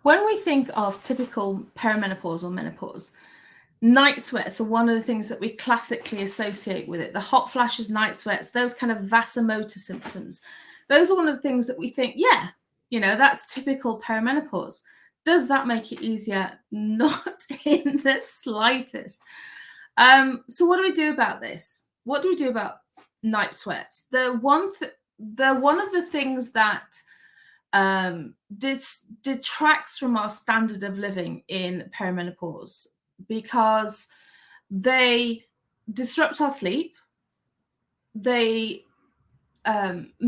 When we think of typical perimenopause or menopause, night sweats are one of the things that we classically associate with it. The hot flashes, night sweats, those kind of vasomotor symptoms. Those are one of the things that we think, yeah, that's typical perimenopause. Does that make it easier? Not in the slightest. So what do we do about this? What do we do about night sweats? One of the things that detracts from our standard of living in perimenopause, because they disrupt our sleep. They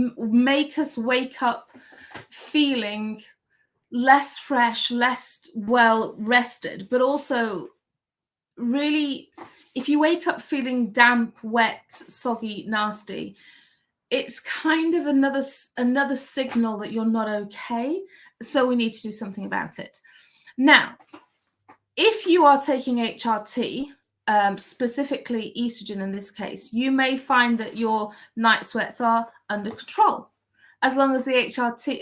make us wake up feeling less fresh, less well rested, but also really, if you wake up feeling damp, wet, soggy, nasty, it's kind of another signal that you're not okay. So we need to do something about it. Now, if you are taking HRT, specifically estrogen in this case, you may find that your night sweats are under control. As long as the HRT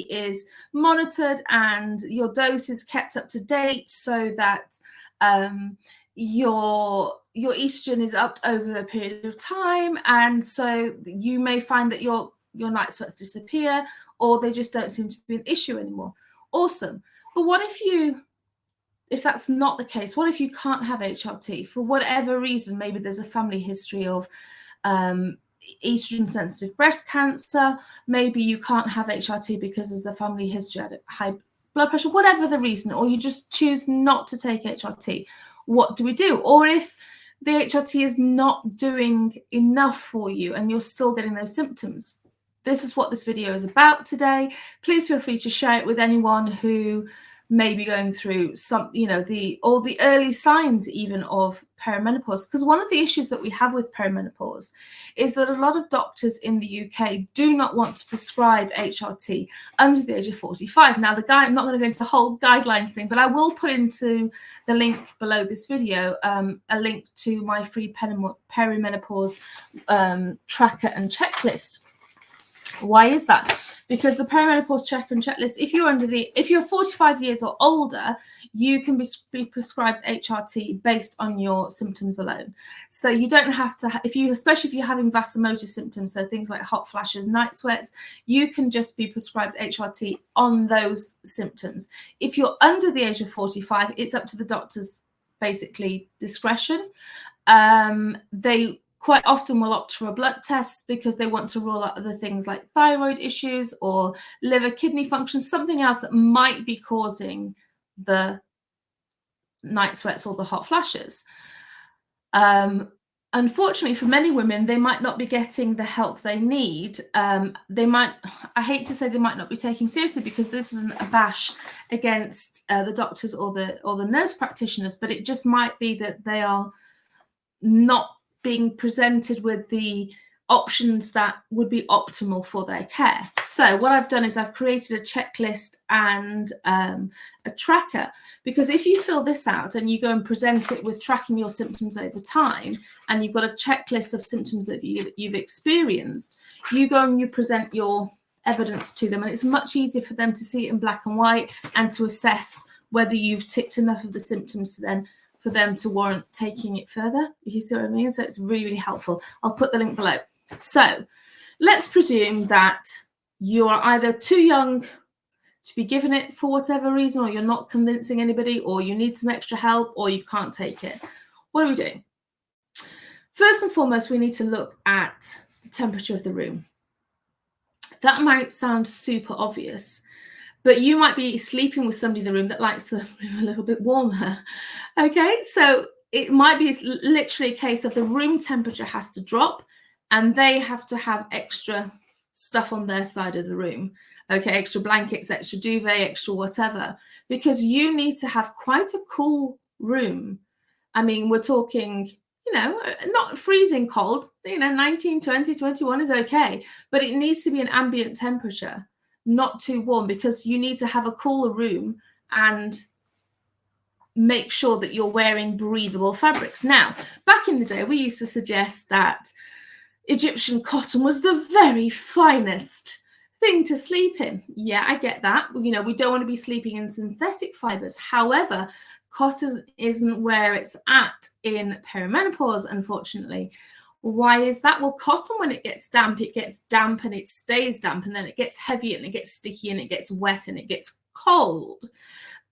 is monitored and your dose is kept up to date, so that your estrogen is upped over a period of time, and so you may find that your night sweats disappear, or they just don't seem to be an issue anymore. Awesome. But what if that's not the case? What if you can't have HRT for whatever reason? Maybe there's a family history of estrogen sensitive breast cancer. Maybe you can't have HRT because there's a family history of high blood pressure, whatever the reason, or you just choose not to take HRT. What do we do? Or if the HRT is not doing enough for you and you're still getting those symptoms, this is what this video is about today. Please feel free to share it with anyone who may be going through some, all the early signs even of perimenopause. Because one of the issues that we have with perimenopause is that a lot of doctors in the UK do not want to prescribe HRT under the age of 45. Now, I'm not going to go into the whole guidelines thing, but I will put into the link below this video a link to my free perimenopause tracker and checklist. Why is that? Because the perimenopause check and checklist, if you're 45 years or older, you can be prescribed HRT based on your symptoms alone. So you don't have to, especially if you're having vasomotor symptoms, so things like hot flashes, night sweats, you can just be prescribed HRT on those symptoms. If you're under the age of 45, it's up to the doctor's basically discretion. They quite often will opt for a blood test because they want to rule out other things like thyroid issues or liver kidney function, something else that might be causing the night sweats or the hot flashes. Unfortunately, for many women, they might not be getting the help they need. I hate to say they might not be taking seriously, because this isn't a bash against the doctors or the nurse practitioners, but it just might be that they are not being presented with the options that would be optimal for their care. So what I've done is I've created a checklist and a tracker, because if you fill this out and you go and present it with tracking your symptoms over time, and you've got a checklist of symptoms that you've experienced, you go and you present your evidence to them, and it's much easier for them to see it in black and white and to assess whether you've ticked enough of the symptoms for them to warrant taking it further. You see what I mean? So it's really, really helpful. I'll put the link below. So let's presume that you are either too young to be given it for whatever reason, or you're not convincing anybody, or you need some extra help, or you can't take it. What are we doing? First and foremost, we need to look at the temperature of the room. That might sound super obvious, but you might be sleeping with somebody in the room that likes the room a little bit warmer. Okay, so it might be literally a case of the room temperature has to drop, and they have to have extra stuff on their side of the room. Okay, extra blankets, extra duvet, extra whatever, because you need to have quite a cool room. I mean, we're talking, not freezing cold, 19, 20, 21 is okay, but it needs to be an ambient temperature, not too warm, because you need to have a cooler room and make sure that you're wearing breathable fabrics. Now, back in the day, we used to suggest that Egyptian cotton was the very finest thing to sleep in. Yeah, I get that. You know, we don't want to be sleeping in synthetic fibers. However, cotton isn't where it's at in perimenopause, unfortunately. Why is that? Well, cotton, when it gets damp and it stays damp, and then it gets heavy and it gets sticky and it gets wet and it gets cold.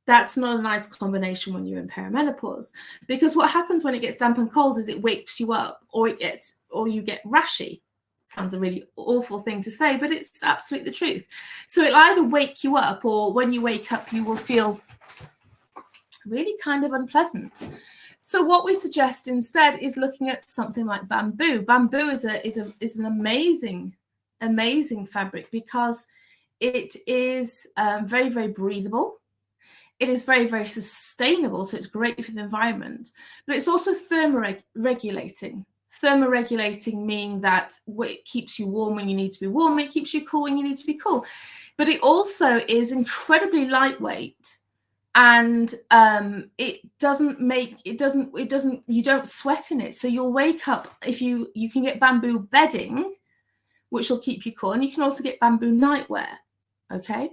That's not a nice combination when you're in perimenopause, because what happens when it gets damp and cold is it wakes you up, or you get rashy. Sounds a really awful thing to say, but it's absolutely the truth. So it'll either wake you up, or when you wake up, you will feel really kind of unpleasant. So what we suggest instead is looking at something like bamboo. Bamboo is an amazing fabric, because it is very, very breathable. It is very, very sustainable, so it's great for the environment, but it's also thermoregulating. Thermoregulating meaning that it keeps you warm when you need to be warm, it keeps you cool when you need to be cool. But it also is incredibly lightweight, and you don't sweat in it. So you'll wake up, if you can get bamboo bedding, which will keep you cool, and you can also get bamboo nightwear. Okay.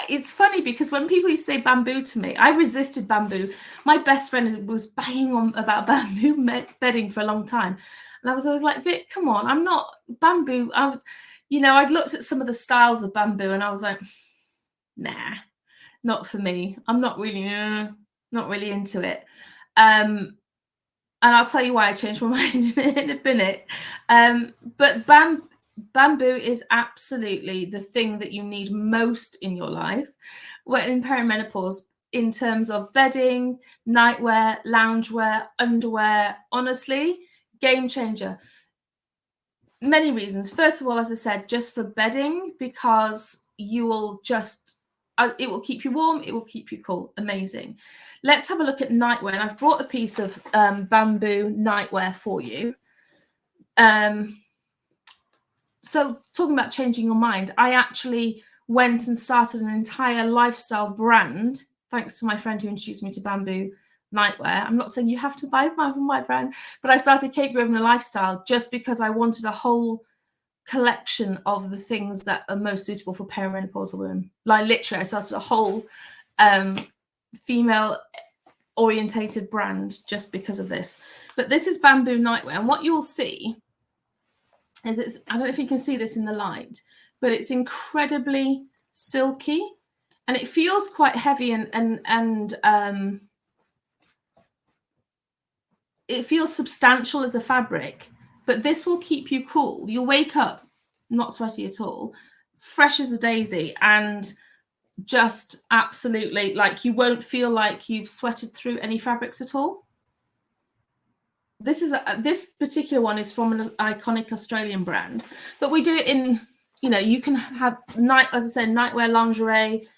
It's funny because when people used to say bamboo to me, I resisted bamboo. My best friend was banging on about bamboo bedding for a long time. And I was always like, Vic, come on, I'm not bamboo. I'd looked at some of the styles of bamboo and I was like, nah, not for me. I'm not really into it. And I'll tell you why I changed my mind in a minute. But bamboo is absolutely the thing that you need most in your life when in perimenopause, in terms of bedding, nightwear, loungewear, underwear. Honestly, game changer. Many reasons. First of all, as I said, just for bedding, because you will just it will keep you warm, it will keep you cool. Amazing. Let's have a look at nightwear, and I've brought a piece of bamboo nightwear for you. So talking about changing your mind, I actually went and started an entire lifestyle brand, thanks to my friend who introduced me to bamboo nightwear. I'm not saying you have to buy my brand, but I started Kate Grosvenor Lifestyle just because I wanted a whole collection of the things that are most suitable for perimenopausal women. Like literally, I started a whole female orientated brand just because of this. But this is bamboo nightwear, and what you'll see is I don't know if you can see this in the light, but it's incredibly silky, and it feels quite heavy, and it feels substantial as a fabric, but this will keep you cool. You'll wake up not sweaty at all, fresh as a daisy, and just absolutely, like, you won't feel like you've sweated through any fabrics at all. This particular one is from an iconic Australian brand, but we do it in, you can have as I said, nightwear, lingerie,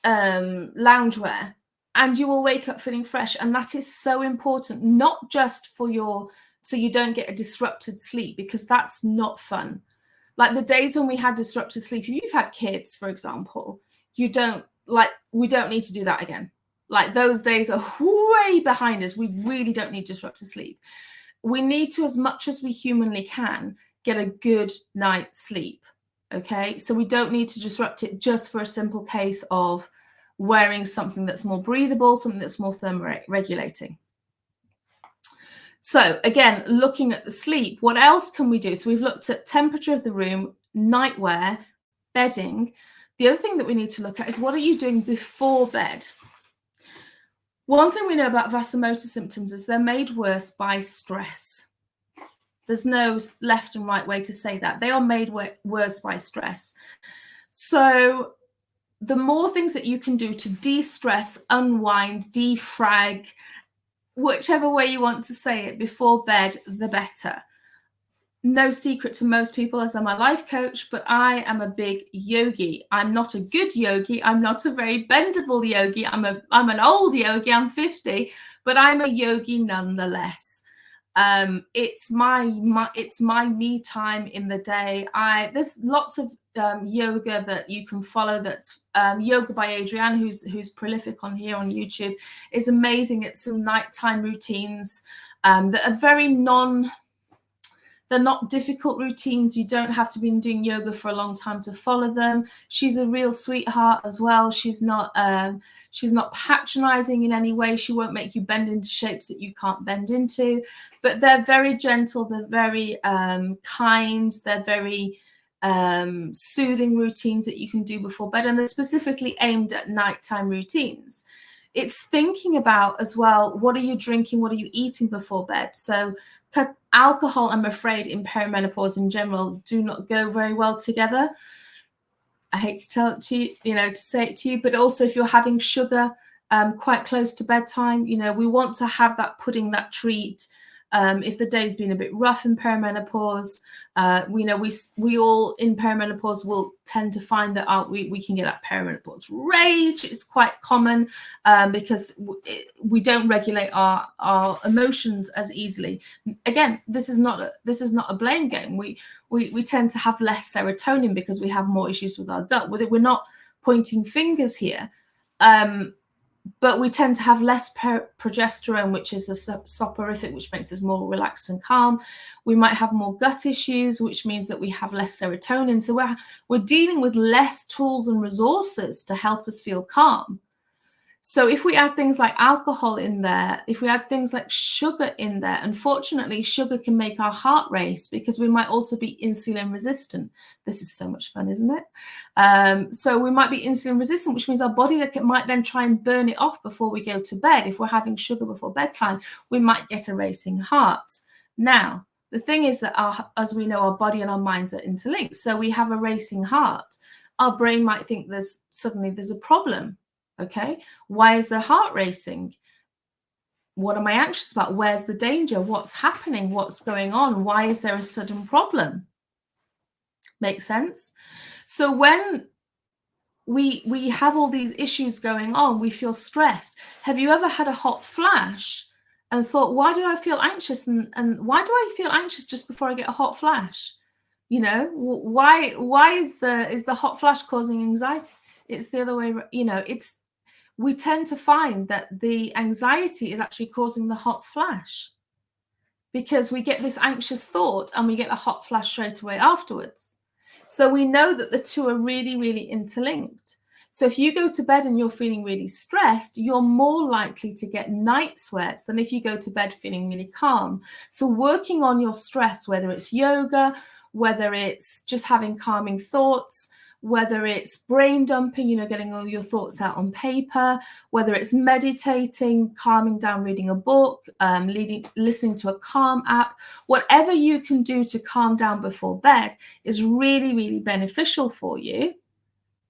loungewear, and you will wake up feeling fresh. And that is so important, not just for so you don't get a disrupted sleep, because that's not fun. Like the days when we had disrupted sleep, if you've had kids, for example, we don't need to do that again. Like those days are way behind us. We really don't need disrupted sleep. We need to, as much as we humanly can, get a good night's sleep. Okay, so we don't need to disrupt it just for a simple case of wearing something that's more breathable, something that's more thermoregulating. So again, looking at the sleep, what else can we do? So we've looked at temperature of the room, nightwear, bedding. The other thing that we need to look at is, what are you doing before bed? One thing we know about vasomotor symptoms is they're made worse by stress. There's no left and right way to say that. They are made worse by stress. So the more things that you can do to de-stress, unwind, defrag, whichever way you want to say it, before bed, the better. No secret to most people, as I'm a life coach, but I am a big yogi. I'm not a good yogi. I'm not a very bendable yogi. I'm an old yogi. I'm 50, but I'm a yogi nonetheless. It's my me time in the day. There's lots of yoga that you can follow. That's Yoga by Adrienne, who's prolific on here on YouTube, is amazing. It's some nighttime routines that are very They're not difficult routines. You don't have to be doing yoga for a long time to follow them. She's a real sweetheart as well. She's not patronizing in any way. She won't make you bend into shapes that you can't bend into, but they're very gentle. They're very kind. They're very soothing routines that you can do before bed, and they're specifically aimed at nighttime routines. It's thinking about as well, what are you drinking, what are you eating before bed? So alcohol, I'm afraid, in perimenopause in general do not go very well together. I hate to tell it to you, to say it to you, but also if you're having sugar quite close to bedtime, we want to have that pudding, that treat. If the day's been a bit rough in perimenopause, we all in perimenopause will tend to find that we can get that perimenopause rage. It's quite common because we don't regulate our emotions as easily. Again, this is not a blame game. We tend to have less serotonin because we have more issues with our gut. We're not pointing fingers here. But we tend to have less progesterone, which is a soporific, which makes us more relaxed and calm. We might have more gut issues, which means that we have less serotonin. So we're dealing with less tools and resources to help us feel calm. So if we add things like alcohol in there, if we add things like sugar in there, unfortunately, sugar can make our heart race because we might also be insulin resistant. This is so much fun, isn't it? So we might be insulin resistant, which means our body might then try and burn it off before we go to bed. If we're having sugar before bedtime, we might get a racing heart. Now, the thing is that, as we know, our body and our minds are interlinked. So we have a racing heart. Our brain might think there's a problem. Okay, why is the heart racing? What am I anxious about? Where's the danger? What's happening? What's going on? Why is there a sudden problem? Makes sense? So when we have all these issues going on, we feel stressed. Have you ever had a hot flash and thought, why do I feel anxious? And why do I feel anxious just before I get a hot flash? Why is the hot flash causing anxiety? It's the other way. We tend to find that the anxiety is actually causing the hot flash because we get this anxious thought and we get a hot flash straight away afterwards. So we know that the two are really, really interlinked. So if you go to bed and you're feeling really stressed, you're more likely to get night sweats than if you go to bed feeling really calm. So working on your stress, whether it's yoga, whether it's just having calming thoughts, whether it's brain dumping, getting all your thoughts out on paper, whether it's meditating, calming down, reading a book, listening to a calm app, whatever you can do to calm down before bed is really, really beneficial for you,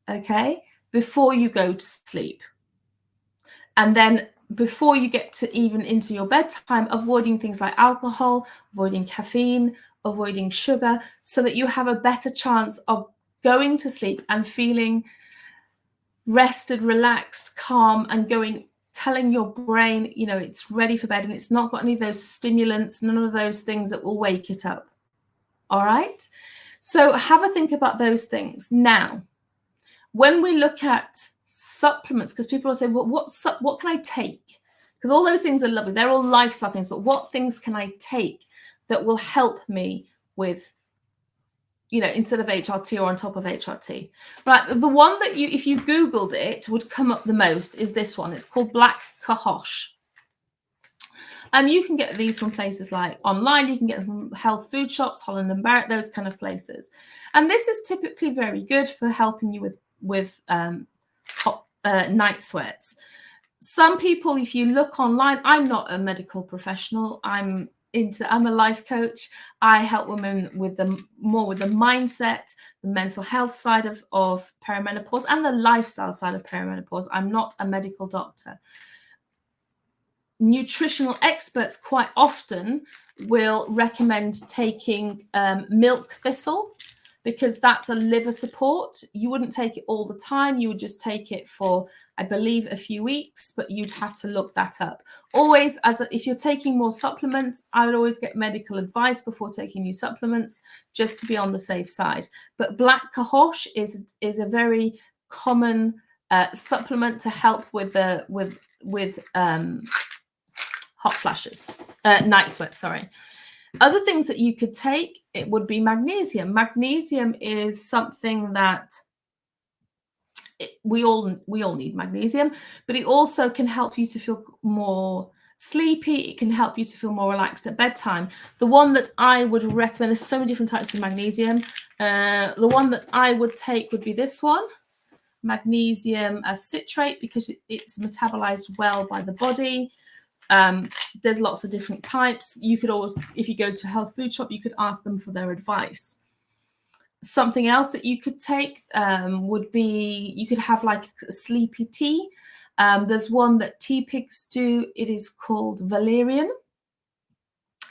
okay, before you go to sleep. And then before you get to even into your bedtime, avoiding things like alcohol, avoiding caffeine, avoiding sugar, so that you have a better chance of going to sleep and feeling rested, relaxed, calm, and telling your brain, it's ready for bed and it's not got any of those stimulants, none of those things that will wake it up. All right. So have a think about those things. Now, when we look at supplements, because people will say, well, what can I take? Because all those things are lovely. They're all lifestyle things, but what things can I take that will help me with, instead of HRT or on top of HRT? Right, the one that if you Googled it, would come up the most is this one. It's called Black Cohosh. You can get these from places like online. You can get them from health food shops, Holland and Barrett, those kind of places. And this is typically very good for helping you with night sweats. Some people, if you look online, I'm not a medical professional. I'm a life coach. I help women with the mindset, the mental health side of perimenopause and the lifestyle side of perimenopause. I'm not a medical doctor. Nutritional experts quite often will recommend taking milk thistle because that's a liver support. You wouldn't take it all the time. You would just take it for, I believe, a few weeks, but you'd have to look that up. Always, if you're taking more supplements, I would always get medical advice before taking new supplements, just to be on the safe side. But Black Cohosh is a very common supplement to help with hot flashes, night sweats, sorry. Other things that you could take, it would be magnesium. Magnesium is something that we all need magnesium, but it also can help you to feel more sleepy. It can help you to feel more relaxed at bedtime. The one that I would recommend, there's so many different types of magnesium. The one that I would take would be this one, magnesium as citrate, because it's metabolized well by the body. There's lots of different types. You could always, if you go to a health food shop, you could ask them for their advice. Something else that you could take would be, you could have like a sleepy tea. There's one that tea pigs do. It is called valerian.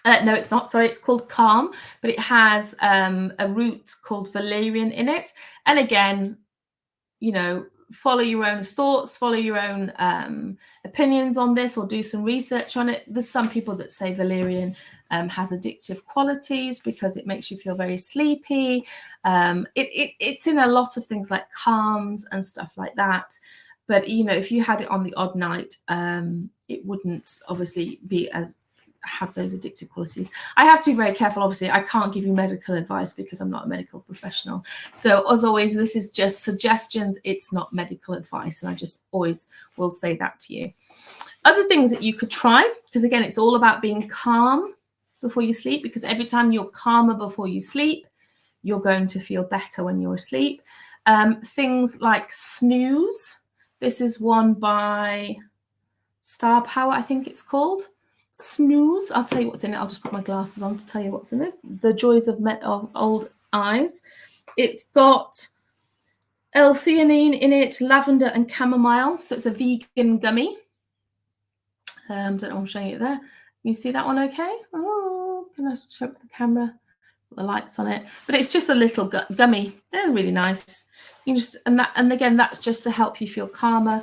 No, it's not. Sorry, it's called calm, but it has a root called valerian in it. And again, you know, follow your own thoughts, follow your own opinions on this, or do some research on it. There's some people that say valerian has addictive qualities because it makes you feel very sleepy. It's in a lot of things like calms and stuff like that. But, you know, if you had it on the odd night, it wouldn't obviously be as have those addictive qualities. I have to be very careful. Obviously, I can't give you medical advice because I'm not a medical professional. So as always, this is just suggestions. It's not medical advice. And I just always will say that to you. Other things that you could try, because again, it's all about being calm before you sleep, because every time you're calmer before you sleep, you're going to feel better when you're asleep. Things like snooze. This is one by Star Power, I think it's called. Snooze. I'll tell you what's in it. I'll just put my glasses on to tell you what's in this. The Joys of Old Eyes. It's got L-theanine in it, lavender and chamomile. So it's a vegan gummy. Don't know if I'm showing it there. Can you see that one okay? Oh, can I show up the camera? Put the lights on it. But it's just a little gummy. They're really nice. You just and again, that's just to help you feel calmer.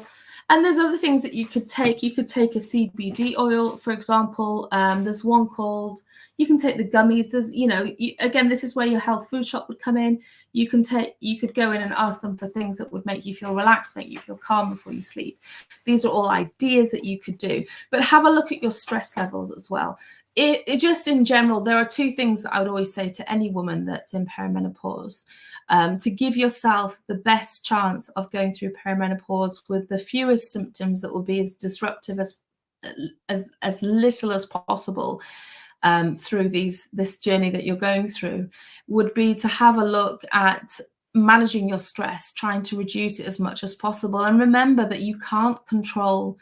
And there's other things that you could take. You could take a CBD oil, for example. There's one called, you can take the gummies. There's, you know, again, this is where your health food shop would come in. You could go in and ask them for things that would make you feel relaxed, make you feel calm before you sleep. These are all ideas that you could do. But have a look at your stress levels as well. It just in general, there are two things that I would always say to any woman that's in perimenopause. To give yourself the best chance of going through perimenopause with the fewest symptoms that will be as disruptive as little as possible through this journey that you're going through, would be to have a look at managing your stress, trying to reduce it as much as possible. And remember that you can't control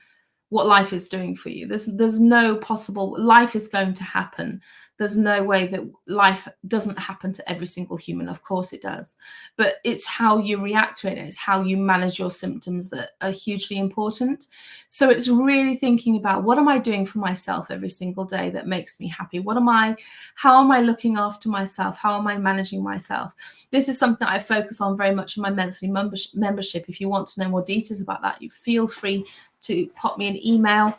what life is doing for you. There's no possible, life is going to happen. There's no way that life doesn't happen to every single human. Of course it does. But it's how you react to it. It's how you manage your symptoms that are hugely important. So it's really thinking about, what am I doing for myself every single day that makes me happy? How am I looking after myself? How am I managing myself? This is something that I focus on very much in my monthly membership. If you want to know more details about that, you feel free to pop me an email.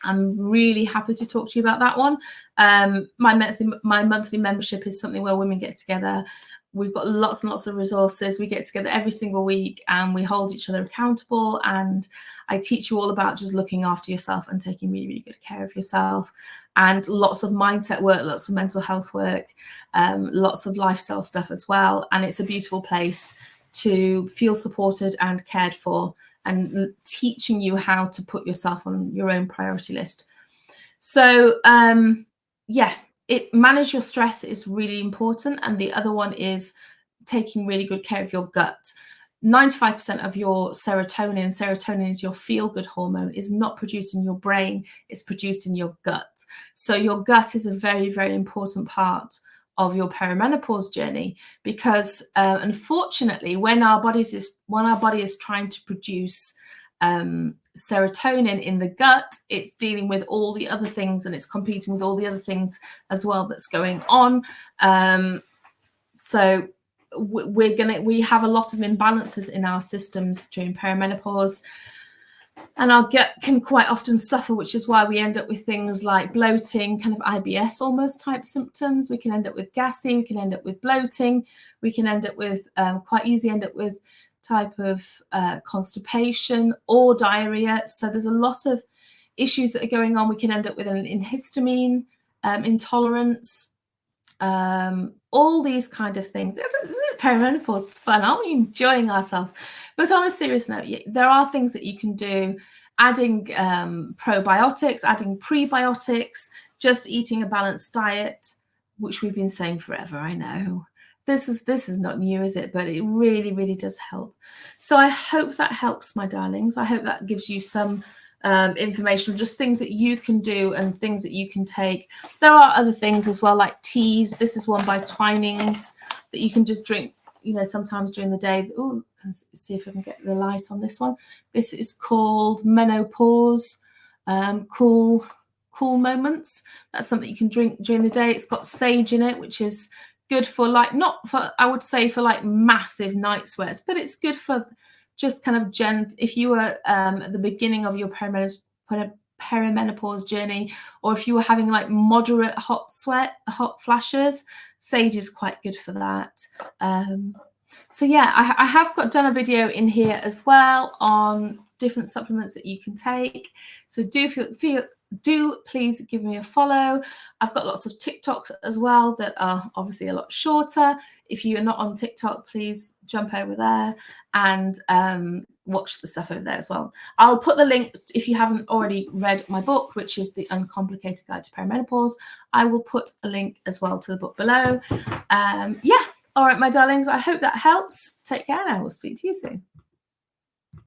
I'm really happy to talk to you about that one. My monthly membership is something where women get together. We've got lots and lots of resources. We get together every single week and we hold each other accountable. And I teach you all about just looking after yourself and taking really, really good care of yourself. And lots of mindset work, lots of mental health work, lots of lifestyle stuff as well. And it's a beautiful place to feel supported and cared for, and teaching you how to put yourself on your own priority list. So manage your stress is really important. And the other one is taking really good care of your gut. 95% of your serotonin is your feel-good hormone, is not produced in your brain, it's produced in your gut. So your gut is a very, very important part of your perimenopause journey, because unfortunately, when our body is trying to produce serotonin in the gut, it's dealing with all the other things, and it's competing with all the other things as well that's going on. So we have a lot of imbalances in our systems during perimenopause. And our gut can quite often suffer, which is why we end up with things like bloating, kind of IBS almost type symptoms. We can end up with gassy, we can end up with bloating, we can end up with quite easy end up with type of constipation or diarrhea. So there's a lot of issues that are going on. We can end up with an antihistamine intolerance, all these kind of things. Perimenopause is fun, aren't we enjoying ourselves? But on a serious note, there are things that you can do, adding probiotics, adding prebiotics, just eating a balanced diet, which we've been saying forever, I know. This is not new, is it? But it really, really does help. So I hope that helps, my darlings. I hope that gives you some information, just things that you can do and things that you can take. There are other things as well, like teas. This is one by Twinings that you can just drink, you know, sometimes during the day. Oh, let's see if I can get the light on this one. This is called Menopause Cool Moments. That's something you can drink during the day. It's got sage in it, which is good for, like, not for, I would say, for like massive night sweats, but it's good for just kind of if you were at the beginning of your perimenopause journey, or if you were having like moderate hot flashes, sage is quite good for that. So yeah, I have done a video in here as well on different supplements that you can take. So do please give me a follow. I've got lots of TikToks as well that are obviously a lot shorter. If you are not on TikTok, please jump over there and watch the stuff over there as well. I'll put the link, if you haven't already read my book, which is The Uncomplicated Guide to Perimenopause, I will put a link as well to the book below. Yeah, all right, my darlings, I hope that helps. Take care, and I will speak to you soon.